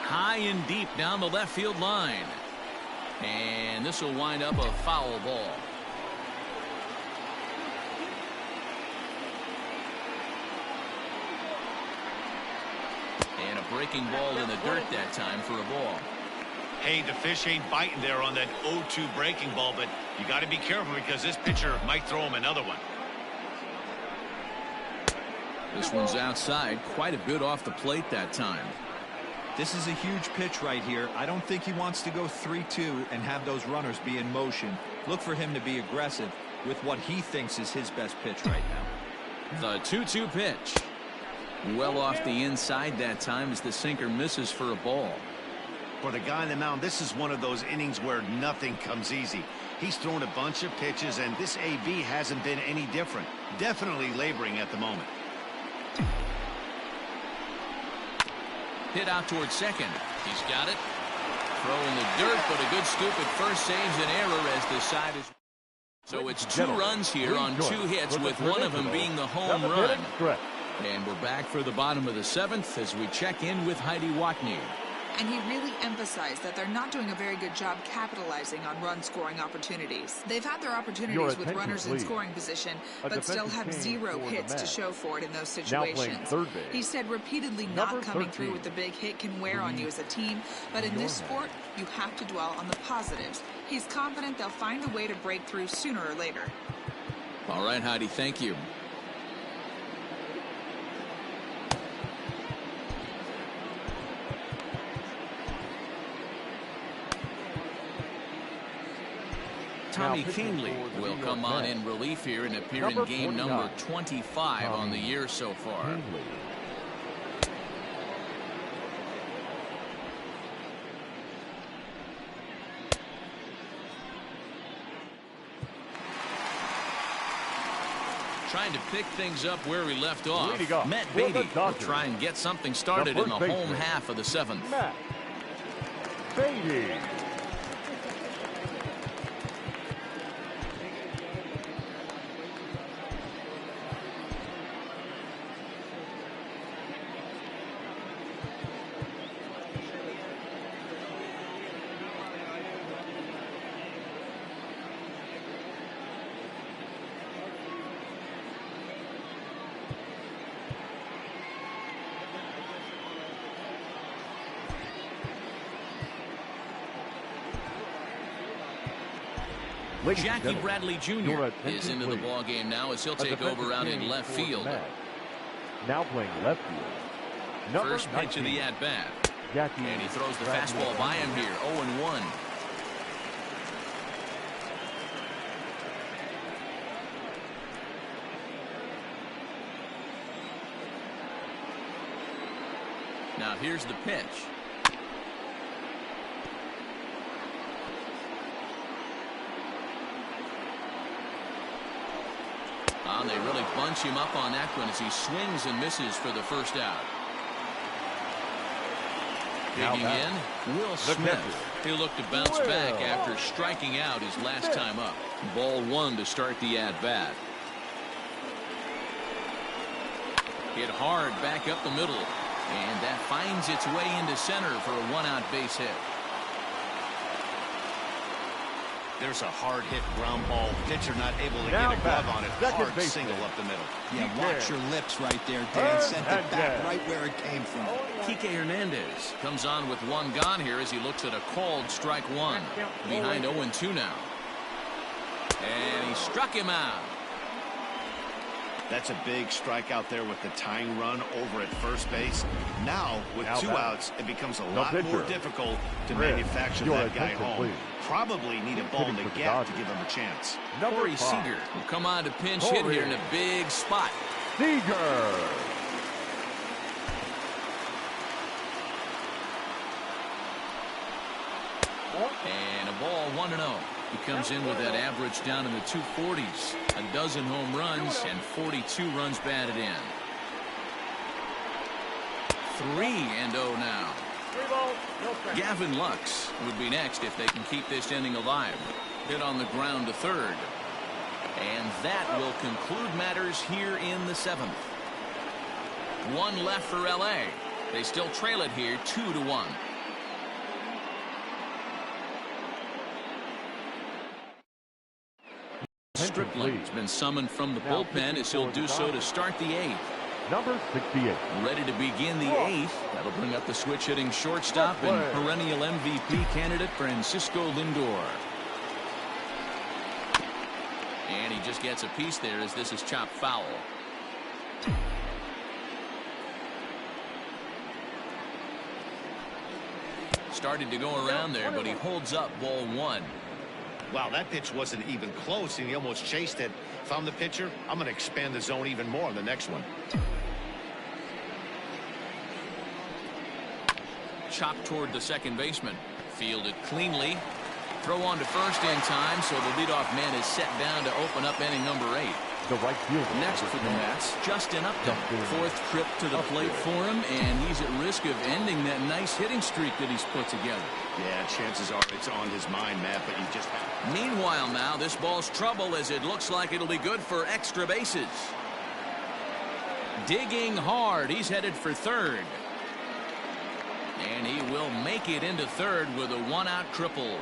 A: High and deep down the left field line. And this will wind up a foul ball. And a breaking ball in the dirt that time for a ball.
B: Hey, the fish ain't biting there on that 0-2 breaking ball, but you got to be careful because this pitcher might throw him another one.
A: This one's outside, quite a bit off the plate that time.
D: This is a huge pitch right here. I don't think he wants to go 3-2 and have those runners be in motion. Look for him to be aggressive.
F: with what he thinks is his best pitch right now.
A: The 2-2 pitch. Well off the inside that time as the sinker misses for a ball.
B: For the guy on the mound, this is one of those innings where nothing comes easy. He's thrown a bunch of pitches, and this AB hasn't been any different. Definitely laboring at the moment.
A: Hit out towards second. He's got it. Throw in the dirt, but a good scoop at first saves an error as the side is. So it's 2 runs here on 2 hits, with one of them being the home run. And we're back for the bottom of the 7th as we check in with Heidi Watney.
E: And he really emphasized that they're not doing a very good job capitalizing on run-scoring opportunities. They've had their opportunities with runners in scoring position, but still have 0 hits to show for it in those situations. He said repeatedly not coming through with the big hit can wear on you as a team, but in this sport, you have to dwell on the positives. He's confident they'll find a way to break through sooner or later.
A: All right, Heidi, thank you. Tommy Kingley will come on in relief here and appear in game number 25 on the year so far. Trying to pick things up where we left off. Matt Beatty will try and get something started in the home half of the 7th.
C: Matt Beatty.
A: Jackie Bradley Jr. is into the ball game now as he'll take over out in left field.
C: Now playing left field.
A: First pitch of the at-bat. And he throws the fastball by him here. 0-1. Now here's the pitch. They really bunch him up on that one as he swings and misses for the first out. Digging in, Will Smith. He'll look to bounce back after striking out his last time up. Ball 1 to start the at-bat. Hit hard back up the middle. And that finds its way into center for a 1-out base hit.
B: There's a hard hit ground ball. Pitcher not able to get a glove on it. Hard single up the middle.
F: Yeah, watch your lips right there, Dan. Sent it back right where it came from.
A: Kike Hernandez comes on with 1 gone here as he looks at a called strike 1. Behind 0-2 now. And he struck him out.
B: That's a big strikeout there with the tying run over at first base. Now, with 2 outs, it becomes a lot more difficult to manufacture that guy home. Probably need a ball in the gap to give him a chance.
A: Corey Seager will come on to pinch hit here in a big spot.
C: Seager.
A: And a ball 1-0. He comes in with that average down in the 240s. A dozen home runs and 42 runs batted in. 3-0 now. Gavin Lux would be next if they can keep this inning alive. Hit on the ground to third. And that will conclude matters here in the 7th. 1 left for LA. They still trail it here 2-1. Strickland's been summoned from the bullpen as he'll do so to start the 8th.
C: Number 68.
A: Ready to begin the 8th. That'll bring up the switch hitting shortstop and perennial MVP candidate Francisco Lindor. And he just gets a piece there as this is chopped foul. Started to go around there, but he holds up ball 1.
B: Wow, that pitch wasn't even close, and he almost chased it. If I'm the pitcher, I'm going to expand the zone even more on the next one.
A: Chopped toward the second baseman. Fielded cleanly. Throw on to first in time, so the leadoff man is set down to open up inning number 8.
C: The right fielder.
A: Next for the Mets, Justin Upton. Fourth trip to the plate for him, and he's at risk of ending that nice hitting streak that he's put together.
B: Yeah, chances are it's on his mind, Matt, but you just have.
A: Meanwhile, now this ball's trouble as it looks like it'll be good for extra bases. Digging hard, he's headed for third. And he will make it into third with a one-out triple.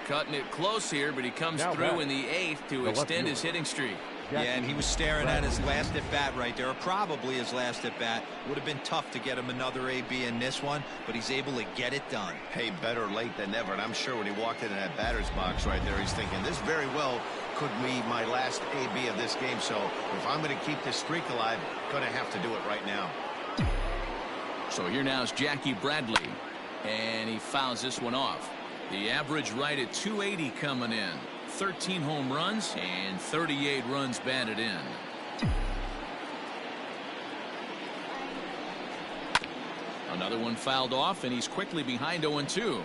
A: Cutting it close here, but he comes through in the 8th to extend his hitting streak.
F: Yeah, and he was staring at his last at-bat right there, or probably his last at-bat. Would have been tough to get him another AB in this one, but he's able to get it done.
B: Hey, better late than never, and I'm sure when he walked into that batter's box right there, he's thinking, this very well could be my last AB of this game, so if I'm going to keep this streak alive, I'm going to have to do it right now.
A: So here now is Jackie Bradley, and he fouls this one off. The average right at 280 coming in. 13 home runs and 38 runs batted in. Another one fouled off, and he's quickly behind 0-2.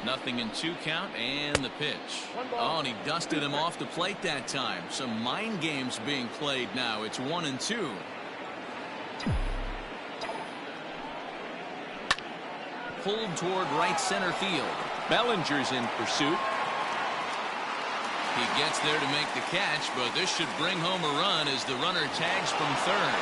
A: Nothing in 2 count, and the pitch. Oh, and he dusted him off the plate that time. Some mind games being played now. It's 1-2. Pulled toward right center field. Bellinger's in pursuit. He gets there to make the catch, but this should bring home a run as the runner tags from third.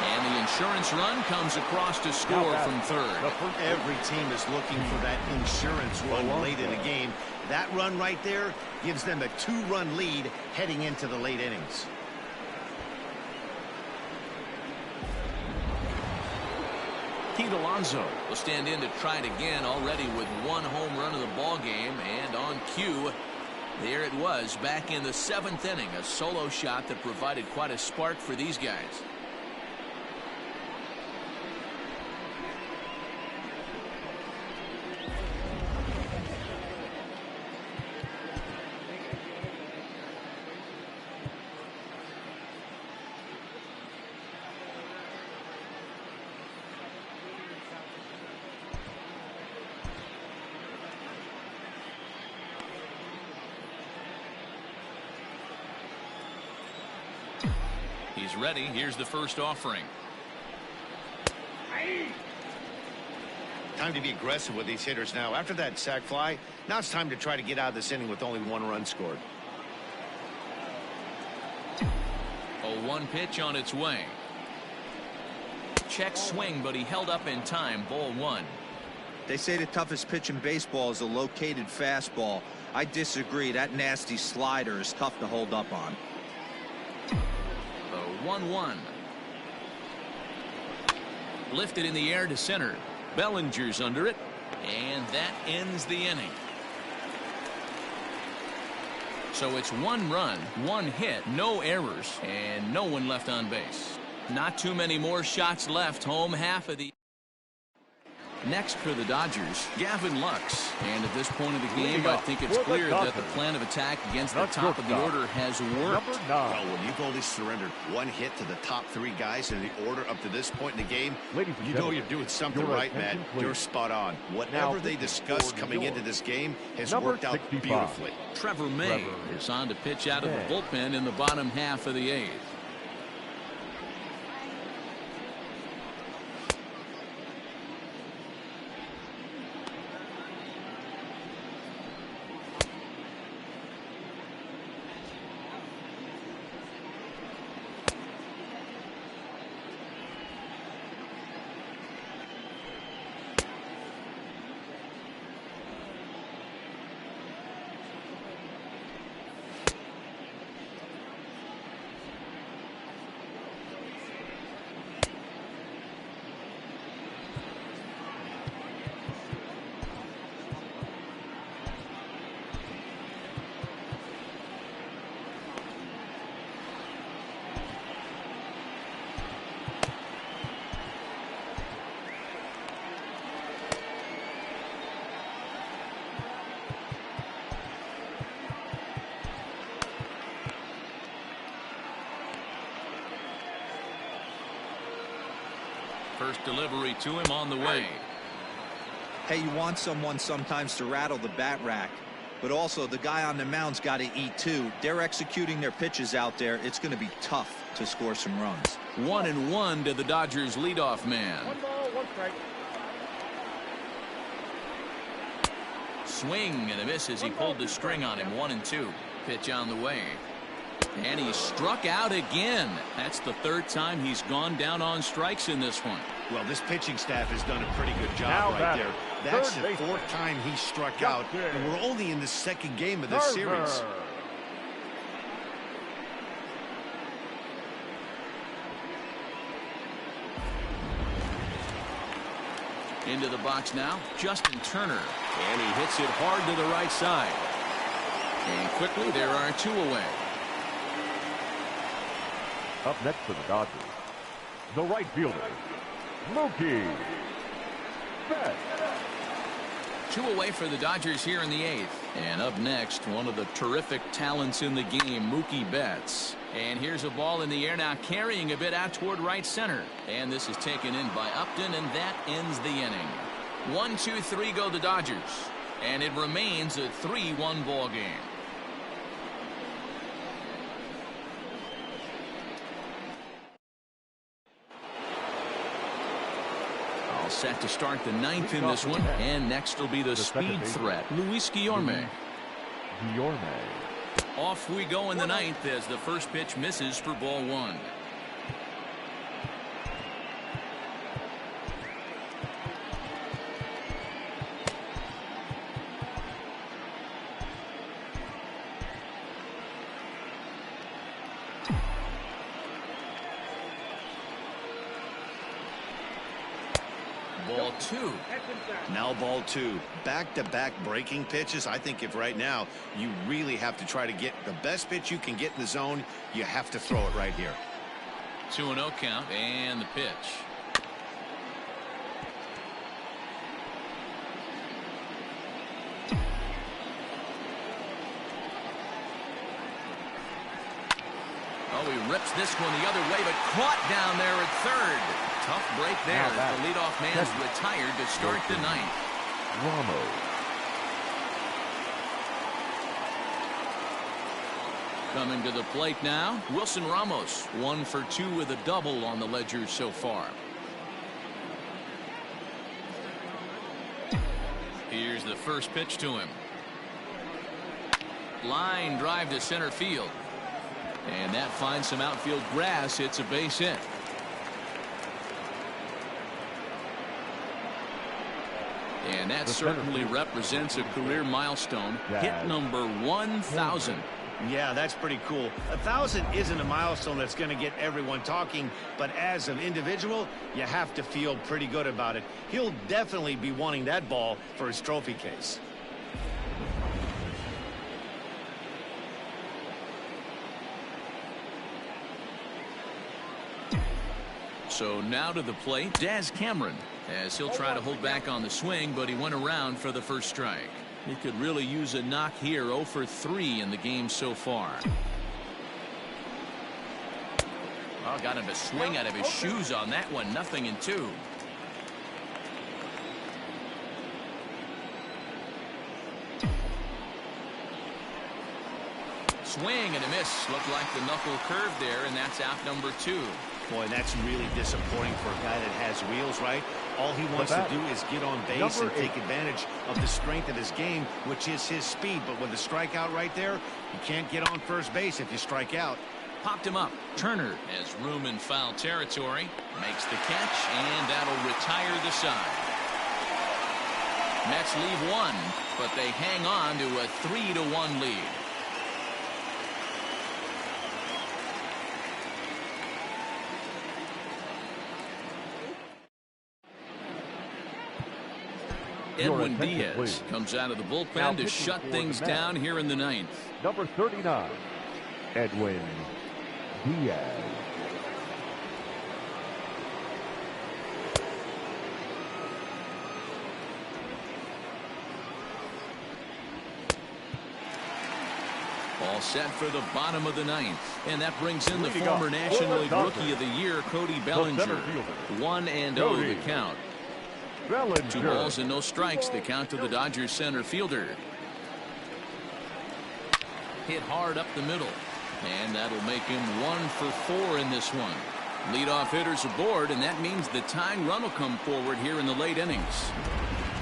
A: And the insurance run comes across to score from third.
B: Every team is looking for that insurance run late in the game. That run right there gives them a 2-run lead heading into the late innings.
A: Pete Alonso will stand in to try it again, already with 1 home run of the ball game, and on cue, there it was back in the 7th inning, a solo shot that provided quite a spark for these guys. He's ready. Here's the first offering.
B: Time to be aggressive with these hitters now. After that sac fly, now it's time to try to get out of this inning with only 1 run scored.
A: A 1 pitch on its way. Check swing, but he held up in time. Ball 1.
F: They say the toughest pitch in baseball is a located fastball. I disagree. That nasty slider is tough to hold up on.
A: 1-1. Lifted in the air to center. Bellinger's under it, and that ends the inning. So it's 1 run, 1 hit, no errors, and no one left on base. Not too many more shots left. Home half of the. Next for the Dodgers, Gavin Lux. And at this point of the game, I think it's clear that the plan of attack against the top of the order has worked.
B: Well, when you've only surrendered 1 hit to the top 3 guys in the order up to this point in the game, you know you're doing something right, Matt. You're spot on. Whatever they discussed coming into this game has worked out beautifully.
A: Trevor May is on to pitch out of the bullpen in the bottom half of the 8th. First delivery to him on the way.
F: Hey, you want someone sometimes to rattle the bat rack, but also the guy on the mound's got to eat too. They're executing their pitches out there. It's going to be tough to score some runs.
A: 1-1 to the Dodgers leadoff man.
C: 1 ball, 1 strike.
A: Swing and a miss as he pulled the string on him. 1-2. Pitch on the way. And he struck out again. That's the third time he's gone down on strikes in this one.
B: Well, this pitching staff has done a pretty good job right there. That's the fourth time he struck out, and we're only in the second game of this series.
A: Into the box now, Justin Turner. And he hits it hard to the right side. And quickly, there are 2 away.
C: Up next for the Dodgers, the right fielder, Mookie Betts.
A: 2 away for the Dodgers here in the 8th. And up next, one of the terrific talents in the game, Mookie Betts. And here's a ball in the air now, carrying a bit out toward right center. And this is taken in by Upton, and that ends the inning. 1-2-3 go the Dodgers. And it remains a 3-1 ball game. Set to start the 9th in this one, and next will be the speed threat, Luis Guillorme. Off we go in the 9th as the first pitch misses for ball 1. Ball 2.
B: Now ball 2. Back-to-back breaking pitches. I think if right now you really have to try to get the best pitch you can get in the zone, you have to throw it right here.
A: 2-0 count, and the pitch. Oh, he rips this one the other way, but caught down there at third. Tough break there. The leadoff man's retired to start the 9th. Coming to the plate now, Wilson Ramos. 1 for 2 with a double on the ledger so far. Here's the first pitch to him. Line drive to center field. And that finds some outfield grass. It's a base hit. And that certainly represents a career milestone. Hit number 1,000.
B: Yeah, that's pretty cool. 1,000 isn't a milestone that's going to get everyone talking, but as an individual, you have to feel pretty good about it. He'll definitely be wanting that ball for his trophy case.
A: So now to the plate, Daz Cameron, as he'll try to hold back on the swing, but he went around for the first strike. He could really use a knock here. 0 for 3 in the game so far. Oh, got him to swing out of his shoes on that one. 0-2. Swing and a miss. Looked like the knuckle curve there, and that's out number 2.
B: Boy, that's really disappointing for a guy that has wheels, right? All he wants to do is get on base and take advantage of the strength of his game, which is his speed. But with the strikeout right there, you can't get on first base if you strike out.
A: Popped him up. Turner has room in foul territory. Makes the catch, and that'll retire the side. Mets leave 1, but they hang on to a 3-1 lead. Edwin Diaz comes out of the bullpen to shut things down here in the 9th.
C: Number 39, Edwin Diaz.
A: All set for the bottom of the ninth. And that brings in the former National League Rookie of the Year, Cody Bellinger. 1-0 the count. 2 balls and no strikes, the count to the Dodgers center fielder. Hit hard up the middle. And that'll make him 1 for 4 in this one. Leadoff hitters aboard, and that means the tying run will come forward here in the late innings.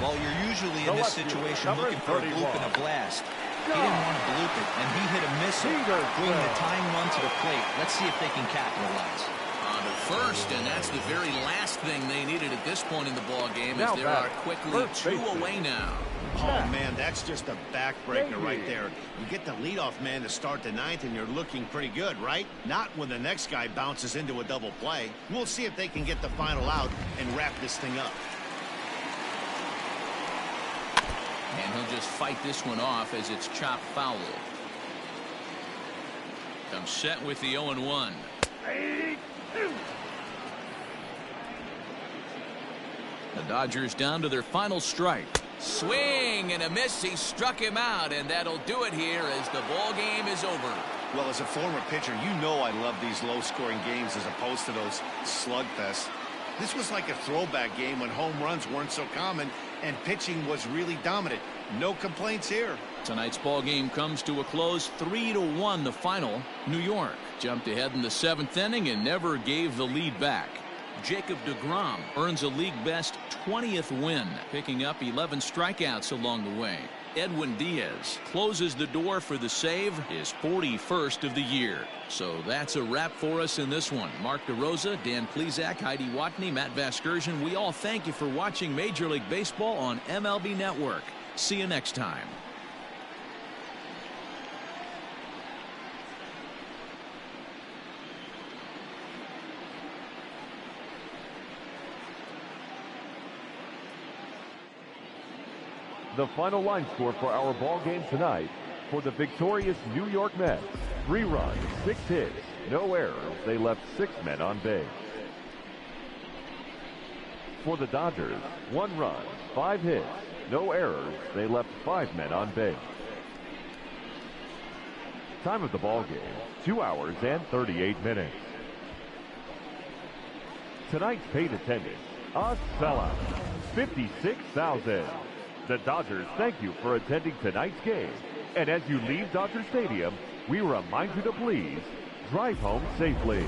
D: Well, you're usually in this situation looking for a bloop and a blast. He didn't want to bloop it, and he hit a missile, bringing the tying run to the plate. Let's see if they can capitalize.
A: On to first, and that's the very last thing they needed at this point in the ball game, as there are quickly 2 away now.
B: Oh, man, that's just a backbreaker right there. You get the leadoff man to start the ninth, and you're looking pretty good, right? Not when the next guy bounces into a double play. We'll see if they can get the final out and wrap this thing up.
A: And he'll just fight this one off as it's chopped foul. Comes set with the 0-1. The Dodgers down to their final strike. Swing and a miss. He struck him out, and that'll do it here as the ball game is over.
B: Well, as a former pitcher, you know I love these low-scoring games as opposed to those slugfests. This was like a throwback game when home runs weren't so common and pitching was really dominant. No complaints here.
A: Tonight's ball game comes to a close, 3-1 the final. New York jumped ahead in the 7th inning and never gave the lead back. Jacob deGrom earns a league-best 20th win, picking up 11 strikeouts along the way. Edwin Diaz closes the door for the save, his 41st of the year. So that's a wrap for us in this one. Mark DeRosa, Dan Plesac, Heidi Watney, Matt Vasgersian, we all thank you for watching Major League Baseball on MLB Network. See you next time.
C: The final line score for our ball game tonight: for the victorious New York Mets, 3 runs, 6 hits, no errors. They left 6 men on base. For the Dodgers, 1 run, 5 hits, no errors. They left 5 men on base. Time of the ball game, 2 hours and 38 minutes. Tonight's paid attendance, a sellout, 56,000. The Dodgers thank you for attending tonight's game. And as you leave Dodger Stadium, we remind you to please drive home safely.